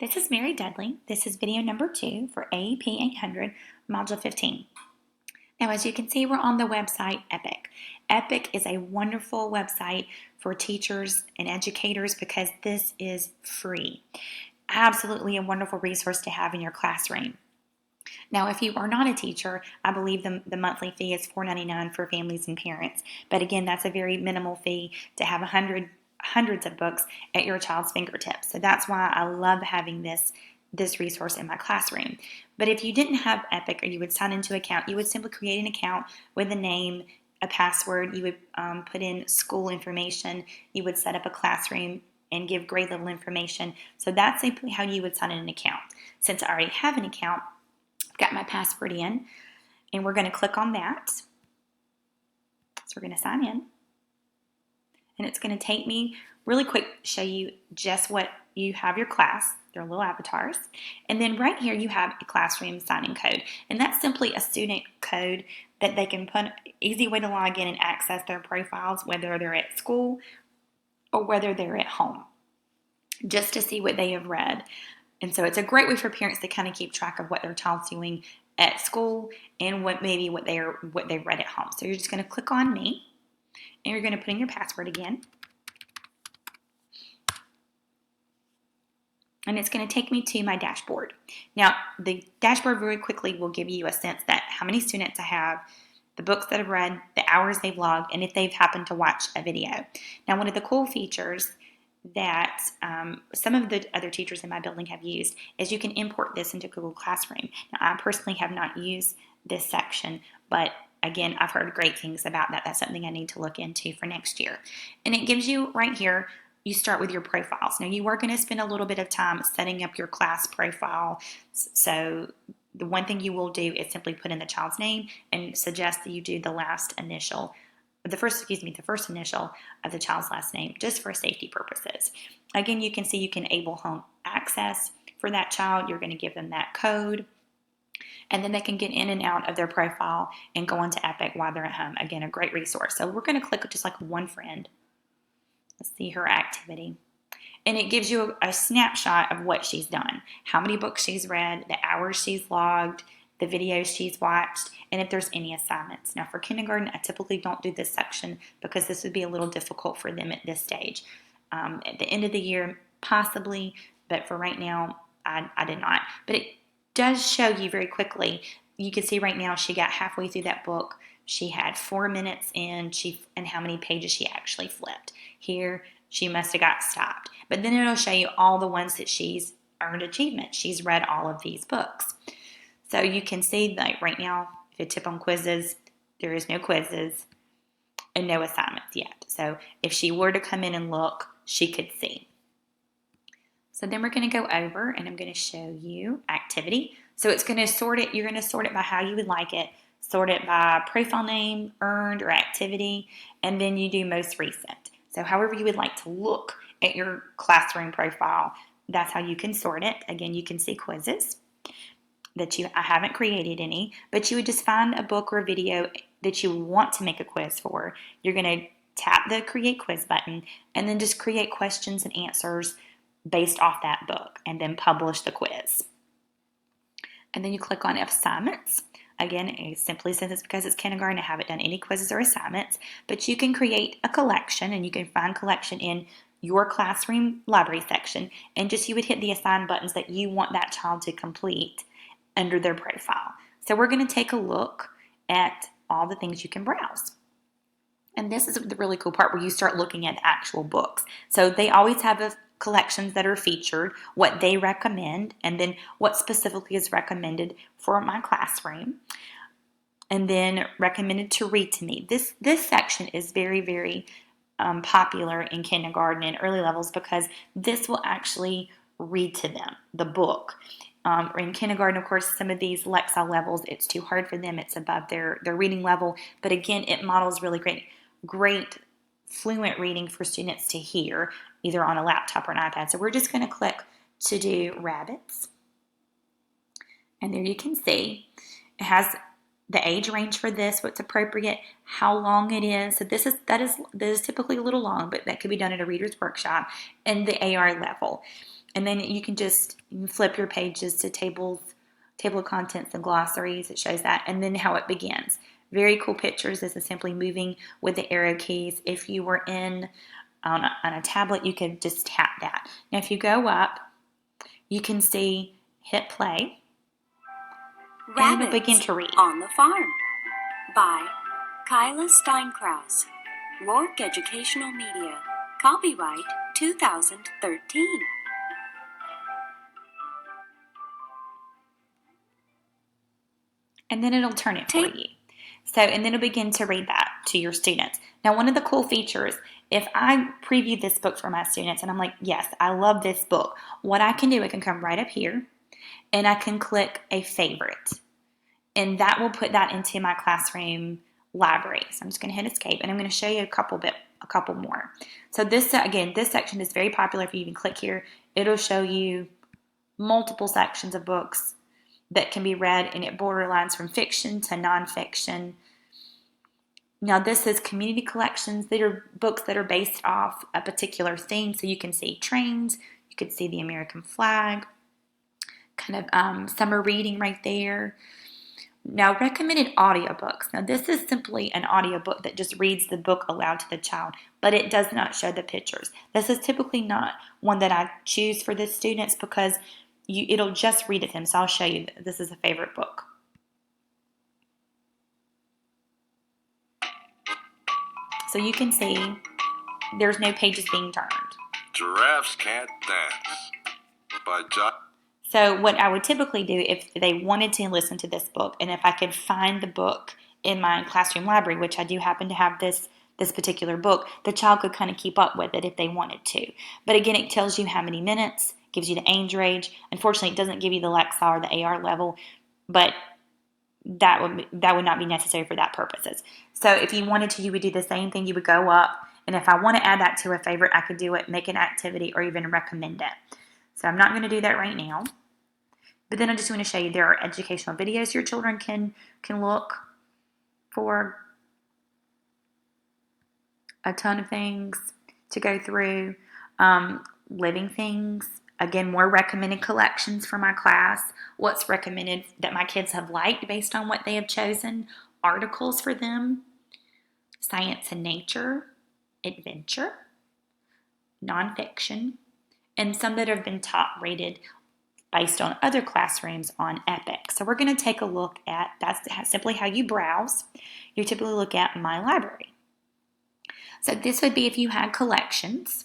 This is Mary Dudley. This is video number 2 for AEP 800, Module 15. Now, as you can see, we're on the website Epic. Epic is a wonderful website for teachers and educators because this is free. Absolutely a wonderful resource to have in your classroom. Now, if you are not a teacher, I believe the monthly fee is $4.99 for families and parents. But again, that's a very minimal fee to have hundreds of books at your child's fingertips. So that's why I love having this resource in my classroom. But if you didn't have Epic or you would sign into an account, you would simply create an account with a name, a password. You would put in school information. You would set up a classroom and give grade level information. So that's simply how you would sign in an account. Since I already have an account, I've got my password in, and we're going to click on that. So we're going to sign in. And it's going to take me really quick, show you just what you have your class, their little avatars. And then right here you have a classroom sign-in code. And that's simply a student code that they can put, easy way to log in and access their profiles, whether they're at school or whether they're at home, just to see what they have read. And so it's a great way for parents to kind of keep track of what their child's doing at school and what they've read at home. So you're just going to click on me. And you're going to put in your password again. And it's going to take me to my dashboard. Now, the dashboard very quickly will give you a sense that how many students I have, the books that I've read, the hours they've logged, and if they've happened to watch a video. Now, one of the cool features that some of the other teachers in my building have used is you can import this into Google Classroom. Now, I personally have not used this section, but again, I've heard great things about that. That's something I need to look into for next year. And it gives you right here, you start with your profiles. Now, you are going to spend a little bit of time setting up your class profile. So the one thing you will do is simply put in the child's name and suggest that you do the first initial of the child's last name, just for safety purposes. Again, you can see you can enable home access for that child. You're going to give them that code. And then they can get in and out of their profile and go into Epic while they're at home. Again, a great resource. So we're going to click just like one friend. Let's see her activity. And it gives you a snapshot of what she's done, how many books she's read, the hours she's logged, the videos she's watched, and if there's any assignments. Now for kindergarten, I typically don't do this section because this would be a little difficult for them at this stage. At the end of the year, possibly, but for right now, I did not. But it does show you very quickly. You can see right now she got halfway through that book. She had 4 minutes in, and how many pages she actually flipped. Here, she must have got stopped. But then it'll show you all the ones that she's earned achievement. She's read all of these books. So you can see like right now, if you tip on quizzes, there is no quizzes and no assignments yet. So if she were to come in and look, she could see. So then we're going to go over and I'm going to show you activity. So it's going to sort it. You're going to sort it by how you would like it. Sort it by profile name, earned, or activity, and then you do most recent. So however you would like to look at your classroom profile, that's how you can sort it. Again, you can see quizzes I haven't created any, but you would just find a book or a video that you want to make a quiz for. You're going to tap the create quiz button and then just create questions and answers based off that book and then publish the quiz. And then you click on assignments. Again, it simply says it's because it's kindergarten. I haven't done any quizzes or assignments, but you can create a collection and you can find collection in your classroom library section, and you would hit the assign buttons that you want that child to complete under their profile. So we're going to take a look at all the things you can browse. And this is the really cool part where you start looking at actual books. So they always have collections that are featured, what they recommend, and then what specifically is recommended for my classroom, and then recommended to read to me. This section is very, very popular in kindergarten and early levels because this will actually read to them, the book. In kindergarten, of course, some of these Lexile levels, it's too hard for them. It's above their reading level. But again, it models really great fluent reading for students to hear, either on a laptop or an iPad. So we're just going to click to do rabbits. And there you can see it has the age range for this, what's appropriate, how long it is. So that is typically a little long, but that could be done at a reader's workshop, and the AR level. And then you can flip your pages to table of contents and glossaries. It shows that. And then how it begins. Very cool pictures. This is simply moving with the arrow keys. If you were on a tablet, you could just tap that. Now, if you go up, you can see hit play. And it'll begin to read. On the Farm by Kyla Steinkraus. Rourke Educational Media. Copyright 2013. And then it'll turn it for you. So, and then it'll begin to read that to your students. Now, one of the cool features, if I preview this book for my students and I'm like, yes, I love this book, what I can do, I can come right up here and I can click a favorite. And that will put that into my classroom library. So I'm just going to hit escape and I'm going to show you a couple more. So this section is very popular. If you even click here, it'll show you multiple sections of books that can be read, and it borderlines from fiction to nonfiction. Now, this is community collections. That are books that are based off a particular theme. So you can see trains, you can see the American flag, kind of summer reading right there. Now, recommended audiobooks. Now, this is simply an audiobook that just reads the book aloud to the child, but it does not show the pictures. This is typically not one that I choose for the students because it'll just read it to them. So I'll show you. This is a favorite book. So you can see there's no pages being turned. Giraffes Can't Dance by John. So what I would typically do if they wanted to listen to this book, and if I could find the book in my classroom library, which I do happen to have this particular book, the child could kind of keep up with it if they wanted to. But again, it tells you how many minutes, gives you the age range. Unfortunately, it doesn't give you the Lexa or the AR level, but that would not be necessary for that purposes. So if you wanted to, you would do the same thing. You would go up, and if I want to add that to a favorite, I could do it, make an activity, or even recommend it. So I'm not going to do that right now. But then I just want to show you there are educational videos your children can look for. A ton of things to go through. Living things. Again, more recommended collections for my class. What's recommended that my kids have liked based on what they have chosen. Articles for them. Science and nature. Adventure. Nonfiction. And some that have been top rated based on other classrooms on Epic. So we're going to take a look at, that's simply how you browse. You typically look at My Library. So this would be if you had collections.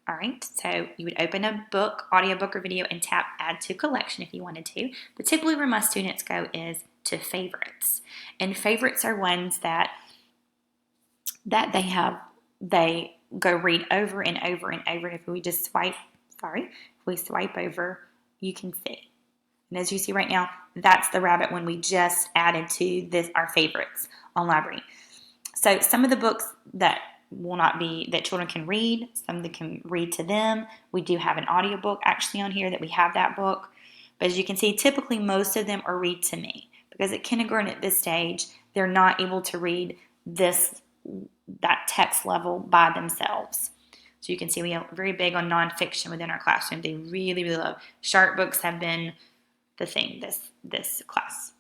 All right, so you would open a book, audiobook, or video and tap Add to Collection if you wanted to. But typically where my students go is to favorites. And favorites are ones that they go read over and over and over. If we just swipe over, you can see. And as you see right now, that's the rabbit one we just added to our favorites on library. So some of the books that children can read, some that can read to them. We do have an audiobook actually on here that we have that book. But as you can see, typically most of them are read to me because at kindergarten at this stage, they're not able to read that text level by themselves. So you can see we are very big on nonfiction within our classroom. They really, really love. Sharp books have been the thing this class.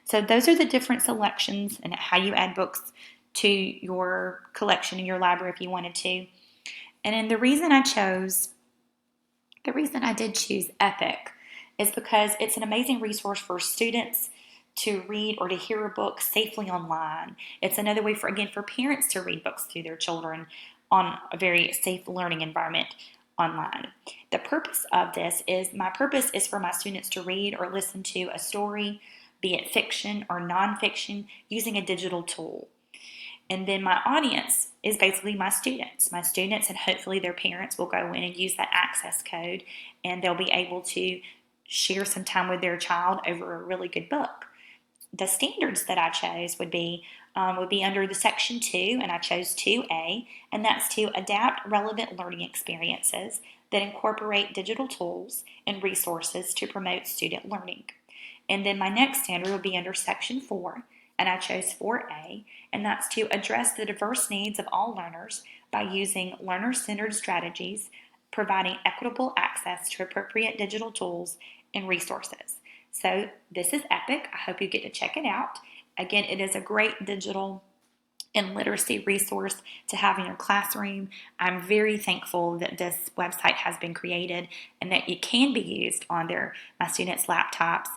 So those are the different selections and how you add books to your collection in your library if you wanted to. And then the reason I did choose Epic is because it's an amazing resource for students to read or to hear a book safely online. It's another way for parents to read books to their children on a very safe learning environment online. The purpose of this is, my purpose is for my students to read or listen to a story, be it fiction or nonfiction, using a digital tool. And then my audience is basically my students. My students and hopefully their parents will go in and use that access code and they'll be able to share some time with their child over a really good book. The standards that I chose would be under the section 2, and I chose 2A, and that's to adapt relevant learning experiences that incorporate digital tools and resources to promote student learning. And then my next standard would be under section 4, and I chose 4A, and that's to address the diverse needs of all learners by using learner-centered strategies providing equitable access to appropriate digital tools and resources. So this is Epic. I hope you get to check it out. Again, it is a great digital and literacy resource to have in your classroom. I'm very thankful that this website has been created and that it can be used on my students' laptops,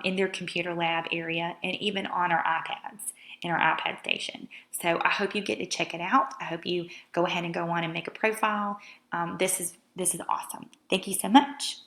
in their computer lab area, and even on our iPads in our iPad station. So I hope you get to check it out. I hope you go ahead and go on and make a profile. This is awesome. Thank you so much.